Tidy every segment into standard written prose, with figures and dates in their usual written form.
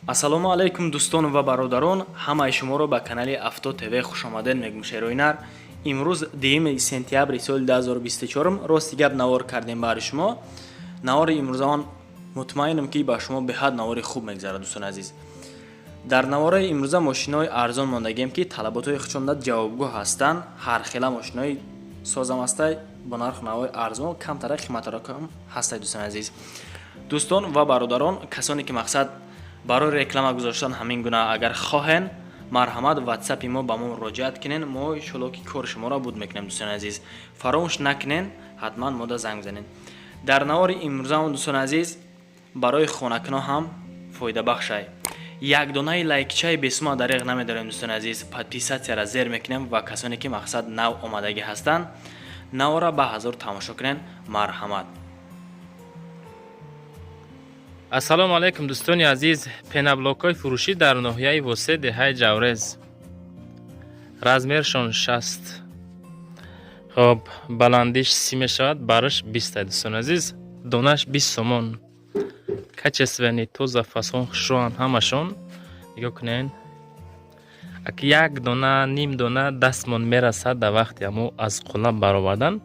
ассалому алайкум дӯстону ва бародарон, ҳамаи шуморо ба канали Авто ТВ хушомадед мегӯм. Шероинар имрӯз 2 сентябри соли 2024 рости гап навор кардем барои шумо. Навори имрӯзаон мутмаинам ки ба шумо беҳад навори хуб мегзарад дӯстони азиз. дар навораи имрӯза мошинои арзон мондагем ки талаботои худшонда ҷавобгоҳ ҳастанд. ҳархела мошинои созамастай бо нарху навои арзон, камтара қиматаракам ҳастанд дӯстони азиз. дӯстон ва бародарон, касоне ки мақсад барои реклама гузоштан ҳамин гуна агар хоҳен, марҳамат ватсапи мо ба мо муроҷиат кунен. Мо иншоалло ки кори шуморо буд мекунем дӯстони азиз. Фаромӯш накунен, ҳатман мода занг бизанед. дар навори имрӯзаон дӯстони азиз, барои хонакино ҳам фоидабахшай. як донаи лайкчаи бесума дариқ намедорем дӯстони азиз. подписатсияра зер мекунем ва касоне ки мақсад нав омадагӣ ҳастанд, навора ба ҳазор тамошо кунен. марҳамат. ассалому алайкум дӯстони азиз. пенаблокҳои фурӯшӣ дар ноҳияи восе деҳаи ҷаврез. размершон 60. хоб баландиш 30 мешавад, бараш 20 дӯстони азиз. донаш 20 сомон. качествени тоза фасон хушроан ҳамашон. нигоҳ кунен. ак як дона ним дона дастмон мерасад дар вақти ҳамо аз қуллаб баровардан,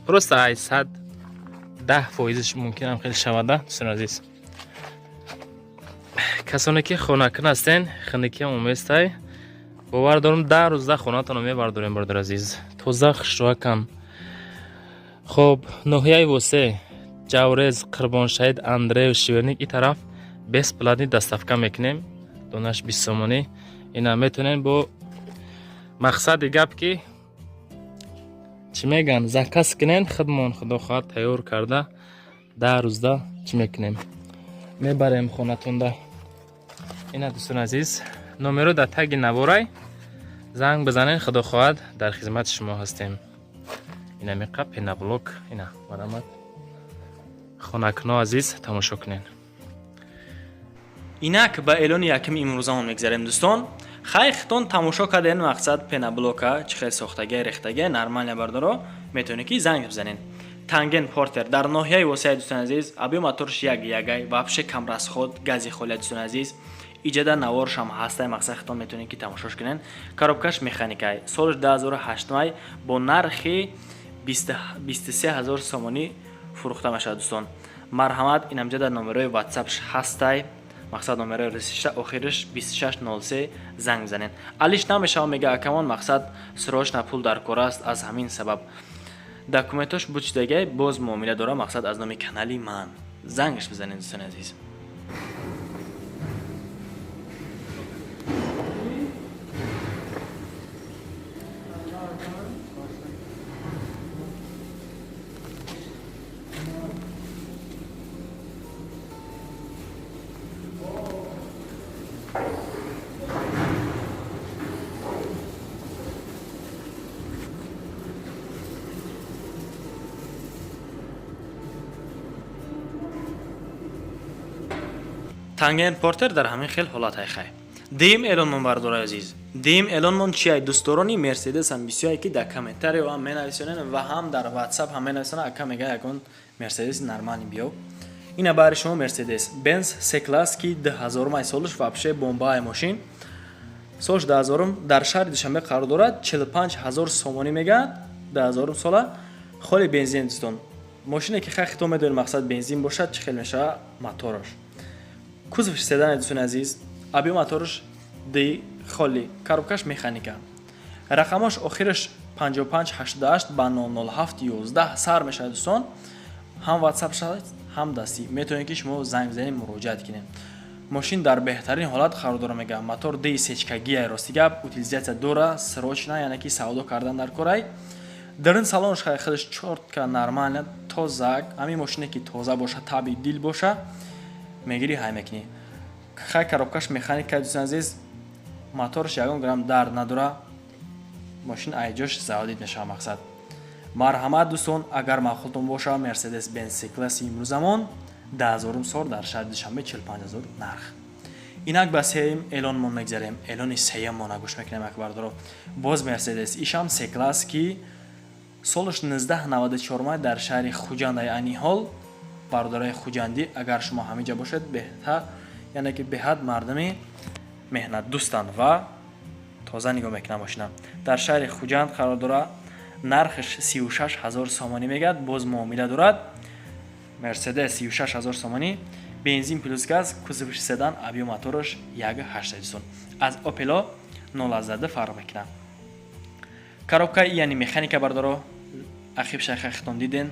просто ай 10% мумкин ам хел шавада дӯстони азиз. касоне ки хонакин ҳастен, ханакиам оместай, бовар дорам 10 рӯз хонатонро мебардорем бародар азиз. тоза хушроакам. хоб ноҳияи восе ҷаврез, қурбоншаҳид, андреев, шиверник и тараф бесплатни доставка мекунем. донаш 20 сомонӣ. ина метонен бо мақсади гап ки чӣ меган заказ кунен, худмон худо хоҳад тайёр карда 10 рӯзда чӣ мекунем, мебарем хонатонда. ина дӯстони азиз, номеро дар таги наворай занг бизанен, худо хоҳад дар хизмати шумо ҳастем. ина меқа пенаблок. ина марҳамат. хонакино азиз тамошо кунен. инак ба эълони якими имрӯзаон мегзарем дӯстон. хай хитон тамошо карден мақсад пенаблока чӣ хел сохтагия рехтагия нормалия бардоро метавонед ки занг бизанен. танген портер дар ноҳияи восеи дӯстони азиз, абиё моторш ягай вообще камрасход гази холия дӯстони азиз. иҷада наворш ҳам ҳастай, мақсад хитон метавонед ки тамошош кунен. коробкаш механикай, солиш 2008 бо нархи 23000 сомонӣ фурӯхта мешавад дӯстон. марҳамат. инамҷада номерои ватсапш ҳастай, мақсад номерои рисишта охириш 2603 занг бизанен. алиш намешава мега акамон, мақсад срочна пул дар кор аст, аз ҳамин сабаб документош бучидагай боз муомила дора, мақсад аз номи канали ман зангаш бизанен дӯстони азиз. танген портер дар ҳамин хел ҳолат хайхай. дим эълонмон бардораи азиз. дим эълонмон чиай дӯстдорони мерседес ҳам бисёре ки дар комментарио ҳам менависонен ва ҳам дар ватсап ҳам менависонен, ака мега ягон мерседес нормали биё. ина бари шумо мерседес бенз C-класс ки 2000 солиш вообще бомбаи мошин. солиш 2000 дар шаҳри душанбе қарор дорад. 45000 сомонӣ мегӯяд 2000 сола. холи бензин дӯстон. мошине ки хай хитон медонед мақсад бензин бошад чӣ хел мешава моторош. кузовш седан дӯстони азиз, абиё моторш ди холи, коробкаш механика. рақамаш охираш 5588 ба 00711 сар мешавад дӯстон. ҳам ватсап шавад, ҳам дастӣ. метавонед ки шумо занг бизанед, муроҷиат кунед. мошин дар беҳтарин ҳолат қарор дора мега. мотор ди сечкагия рости гап утилизатсия дора, срочна, яъне ки савдо кардан дар корай. дарин салонш хай худаш чортка нормально, тозак. ҳамин мошине ки тоза боша, таби дил боша, мегири ҳай мекунӣ. хай коробкаш механика дӯстони азиз, моторш ягон грамм дард надора, мошин айҷош заводид мешава мақсад. марҳамат дӯстон, агар маъқултон боша мерседес бенз C-класси имрӯзамон 10000 сол дар шаҳри душанбе 45000 нарх. инак ба сеюм эълонмон мегзарем. эълони сеюммон гӯш мекунем акбардоро. боз мерседес ишам C-класс ки солиш 1994 дар шаҳри хуҷанд айни ҳол. бародарои хуҷандӣ, агар шумо ҳамиҷа бошед, беҳтар яъне ки беҳад мардами меҳнатдӯстанд ва тоза нигоҳ мекунам машина. Дар шаҳри Хуҷанд қарор дорад. Нархш 36 000 сомонӣ мегӯяд. Боз муомила дорад. Мерседес 36 000 сомонӣ, бензин плюс газ, кузовиш седан, объем моторш 1.8. аз Opel 0 фарқ мекунад. Коробка яъни механика бардоро ахиб шайхахтон диден.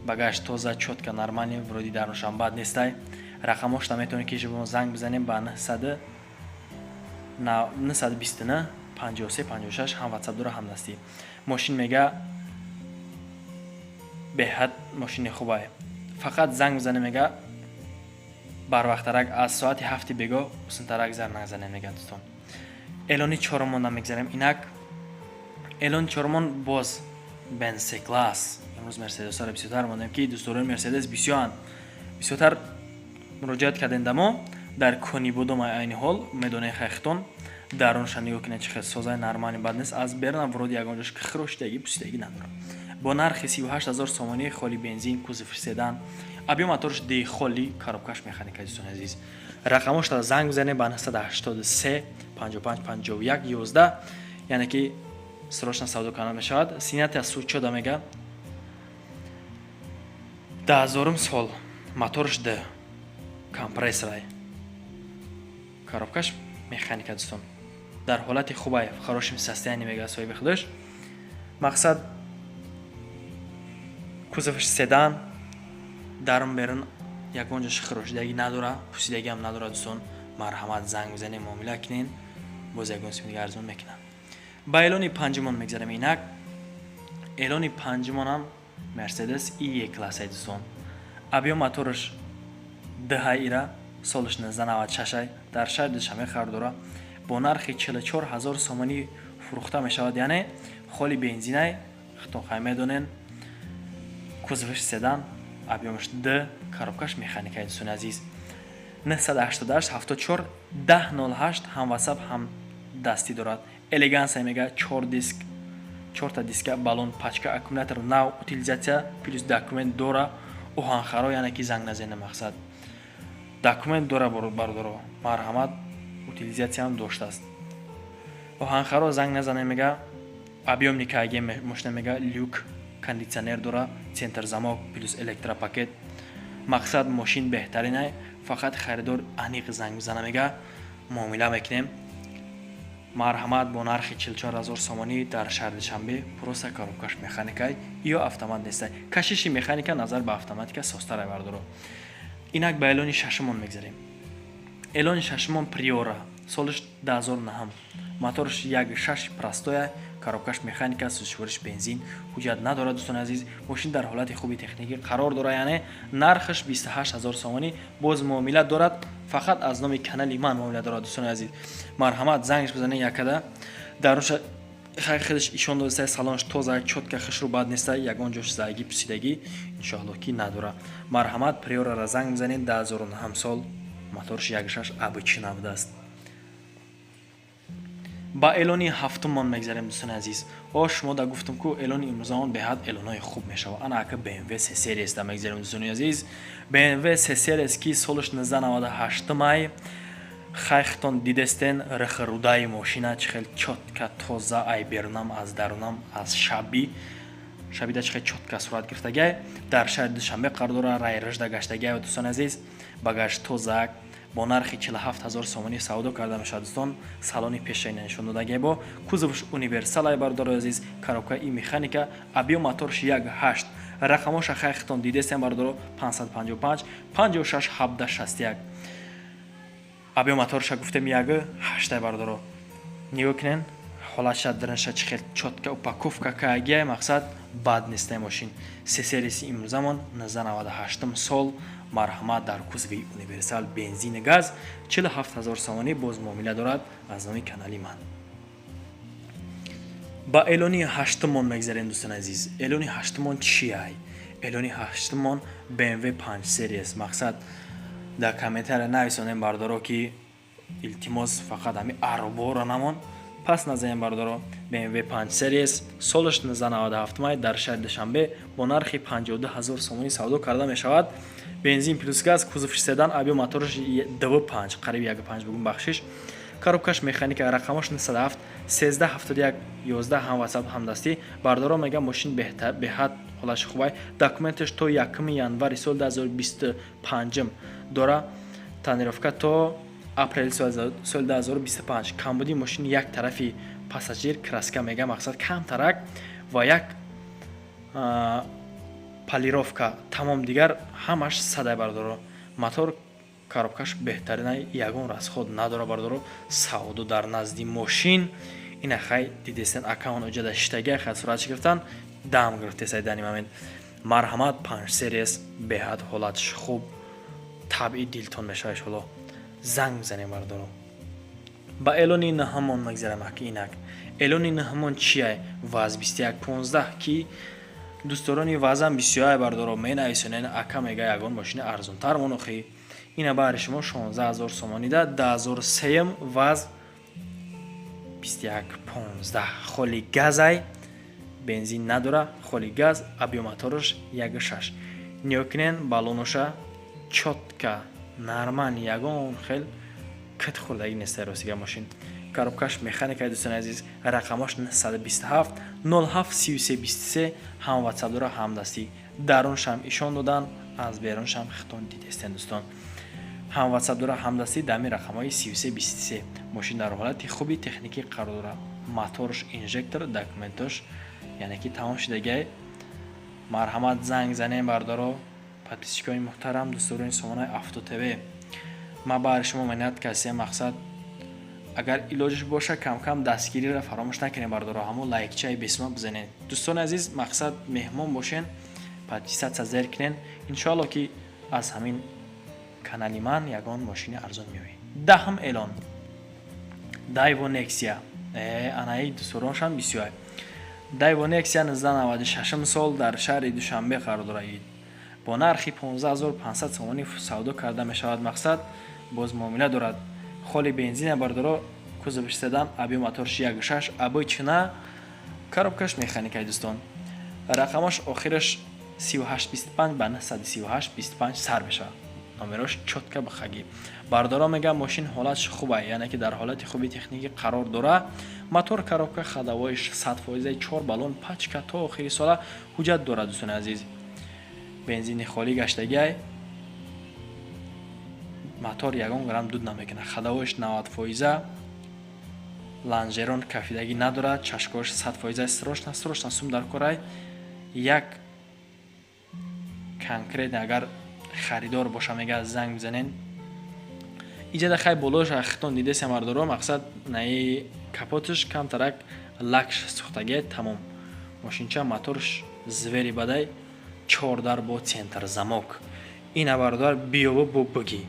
багаж тоза, чётка, нормальный, вроде даруншам бад нестай. рақамошта метавонед ки шумо занг бизанем ба 929 53 56 ҳам WhatsApp дора, ҳам дастӣ. Мошин мега беҳад мошини хубае. Фақат занг бизанем мега барвақтарак аз соати 7 бегоҳ усунтарак зар назанем мега дӯстон. Элони чорумон мегзарем. Инак элони чорумон боз Benz C-Class. امروز مرسدس ها بسیار ماندیم که دوستداران مرسدس بسیار مراجعت کردند، اما در کنی بودم عین حال میدونه خیختون درونشان نگاه کنه چه سازای نرمانی بد نیست. از برن ورودی اگانجش که خروشتگی پوستگی نداره. با نرخ 38000 سومانی خالی بنزین، کوزه سیدان، ابی موتورش دی خالی، کاروبکاش مکانیکی دوستان عزیز. رقمش تا زنگ بزنید با 983 55 51 11، یعنی که سرچ سودا کنار میشود. سینات از سوچ شده میگه 10000 سال موتورش ده компрессорай, коробкаш механика дӯстон дар ҳолати хубай в хорошем состоянии мега соҳиби худаш. мақсад кузоваш седан, дарун берун ягон ҷош хирошидагӣ надора, пусидагӣ ҳам надора дӯстон. марҳамат, занг бизанед, муомила кунед, боз ягон сим дига арзон мекунад. ба элони панҷумон мегзарем. инак элони панҷумон ҳам Mercedes E-классай дӯстон. объем мотораш дҳаира, солиш 1996 дар шаҳри Душанбе қарор дорад. бо нархи 44000 сомонӣ фурӯхта мешавад, яъне холи бензинай хитон хай медонен, кузовиш седан, объемаш д, коробкаш механикаи дӯстони азиз. 988 74 1008 ҳам WhatsApp ҳам дастӣ дорад. элегансия мега 4 диск, 4 диска, балон, пачка, аккумулятор, нав, утилизация плюс документ дора. оҳанхаро, яъне ки занг назене. мақсад документ дора бардоро, марҳамат, утилизация ҳам доштааст. оҳанхаро занг назане мега объемникаги мошина мега люк, кондитсионер дора, центр замок плюс электропакет. мақсад мошин беҳтаринай, фақат харидор аниқ занг бизана мега муомила мекунем. марҳамат, бо нархи 44000 сомонӣ дар шаҳри Душанбе, просто коробкаш механикай ё автомат нестай. кашиши механика назар ба автоматика состара бардоро. инак ба элони шашумон мегзарем. элони шашумон Priora, солиш 2009, моторш 1.6 простоя, коробкаш механика, сӯзишвориш бензин, ҳуҷҷат надорад дӯстони азиз. мошин дар ҳолати хуби техникӣ қарор дорад, яъне нархаш 28000 сомонӣ, боз муомила дорад. фақат аз номи канали ман муомила дорад дӯстони азиз. марҳамат, зангш бизанед якада. дарунша худаш ишон додастай, салонш тоза, чётка, хишру бад нестай, ягон ҷош зайгӣ, пусидагӣ иншоалло ки надора. марҳамат, Priora-ро занг бизанед. 2009 сол, моторш 1.6 обычина будааст. ба элони ҳафтумон мегзарем дӯстони азиз. шумо да гуфтам ку элони имрӯзамон беҳад элонои хуб мешавад. ана ака BMW C-Series да мегзарем дӯстони азиз. BMW C-Series ки солиш 1998 май хайхтон дидестен. рихи рудаи мошина чихел чётка, тоза, ай берунам, аз дарунам, аз шабида чихел чётка сурат гирифтагай. дар шаҳри Душанбе қарор дорад, рай рижда гаштагай дӯстони азиз. багаж тоза, бо нархи 47000 сомонӣ савдо карда мешавад дӯстон. салони пешайна нишон додагай бо кузовш универсалай бардори азиз. коробка и механика, объем моторш 1.8, рақамоша хайхтон дидестен бардоро 555 56 17 61. объем моторша гуфтем 1.8 бардоро. нигоҳ кунен, ҳолатша дранша чихел чётка, упаковка кагай, мақсад бад нестай мошин. C-Series имрӯзамон 1998 сол, марҳамат, дар кузови универсал, бензин, газ, 47000 сомонӣ, боз муомила дорад аз номи канали ман. ба элони ҳаштумон мегзарем дӯстони азиз. элони ҳаштумон чиай? элони ҳаштумон BMW 5 Series. мақсад дар комментария нависонем бардоро ки илтимос фақат ҳами арборо намон, пас назанем бардоро. BMW 5 Series, солиш 1997 май дар шаҳри Душанбе бо нархи 52000 сомонӣ савдо карда мешавад. бензин плюс газ, кузов седан, авиамоторш 2.5 қариб 1.5 бугун бахшиш. Коробкаш механика, рақамаш 97 1371 11 ҳам ватсап ҳам дастӣ. Бардоро мега мошин беҳад ҳолати хубай. Документаш то 1 январи соли 2025 дора. Тонировка то апрели соли 2025. Камбуди мошин як тарафи пассажир, краска мега мақсад камтарак ва як полировка тамом дигар ҳамаш садай бардоро. Мотор коробкаш беҳтарина ягон расход надора бардоро. Савду дар назди мошин ина хай дидестен акаун оҷада штаги хай сурат гирифтан дам гирифтесай дани момент. Марҳамат 5 серияс беҳад ҳолатш хуб, табъи дилтон мешаваш. ҳоло занг занем бардоро. ба элони наҳамон магзарам ки инак элони наҳамон чия ваз 2115 ки дӯстдорони вазам 21 бардоро менависонен ака мега ягон мошини арзонтар монохи ина баъри шумо 16000 сомонида 10003 ваз 2115 холи газай бензин надора холи газ абиомоторш 1.6 ниёкинен балоноша чотка нарман ягон хел кат хурдаги нестай росига мошин. Коробкаш механика дӯстони азиз рақамаш 927 07 33 23 ҳам ватсап дора ҳам дастӣ. Даруншам ишон додан, аз беруншам хитон дидестен дӯстон. ҳам ватсап дора ҳам дастӣ дами рақамҳои 33 23. Мошин дар ҳолати хуби техникӣ қарор дора. Моторш инжектор, документош яъне ки тамом шудагай. Марҳамат занг занем бардоро. подписчикои муҳтарам, дӯстдорони сомонаи Авто ТВ. ма баъри шумо менад каси мақсад агар илоҷиш боша кам-кам дастгириро фаромӯш накунед бардоро. ҳамо лайкчаи бесима бизанед. дӯстони азиз, мақсад меҳмон бошен, подписатсия зер кунен. иншоалло ки аз ҳамин канали ман ягон мошини арзон меояд. даҳм эълон. Daewoo Nexia. Анаи дӯстороншам бисёр. Daewoo Nexia 1996 сол дар шаҳри Душанбе қарор дорад. бо нархи 15500 сомонӣ савдо карда мешавад. мақсад боз муомила дорад. холи бензина бардоро, кузов седан, абиомоторш 1.6 обычна. коробкаш механикаи дӯстон. рақамаш охираш 3825 ба 93825 сар мешавад. номерош чотка ба хаги. бардоро мега мошин ҳолатш хубай, яъне ки дар ҳолати хуби техникӣ қарор дора. мотор коробка хадавоиш 100% 4 баллон пачка то охири сола ҳуҷҷат дорад дӯстони азиз. бензини холӣ гаштагиай. мотор ягон грамм дуд намекунад. хадавоиш 90%. ланжерон кафидагӣ надорад. чашкош 100% срочно сум дар корай. як конкретно агар харидор боша мега занг бизанен. иҷада хай болош хитон дидеся мардоро. мақсад наи капотиш камтарак лакш сӯхтагӣ тамом. мошинча моторш звери бадай 4 дар бо центр замок. ина бардор биёбо бо буги.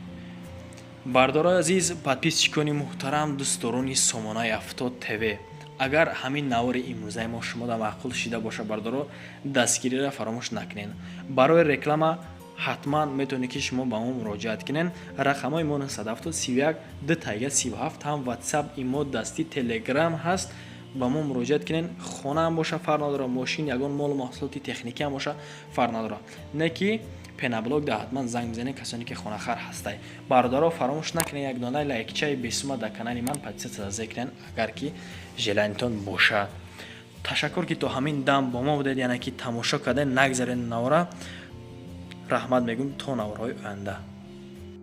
бардорои азиз, подписчикони муҳтарам, дӯстдорони сомонаи Авто ТВ. агар ҳамин навори имрӯзаи мо шумода маъқул шида боша бардоро дастгириро фаромӯш накунед. барои реклама ҳатман метавонед ки шумо ба мо муроҷиат кунед. рақамҳои мо 971 237 ҳам ватсап, имо, дастӣ, телеграм ҳаст. ба мо муроҷиат кунед. хонаам боша фарқ надора, мошин ягон молу маҳсулоти техникиам боша фарқ надора. не ки пенаблок да ҳатман занг бизанед касоне ки хонахар ҳастай. бародаро фаромӯш накунед як дона лайкчаи бесума дар канали ман подписатсия зекунед агар ки желанитон боша. ташаккур ки то ҳамин дам бо мо будед, яъне ки тамошо кардед. нагзаред навора. раҳмат мегӯм то навораҳои оянда.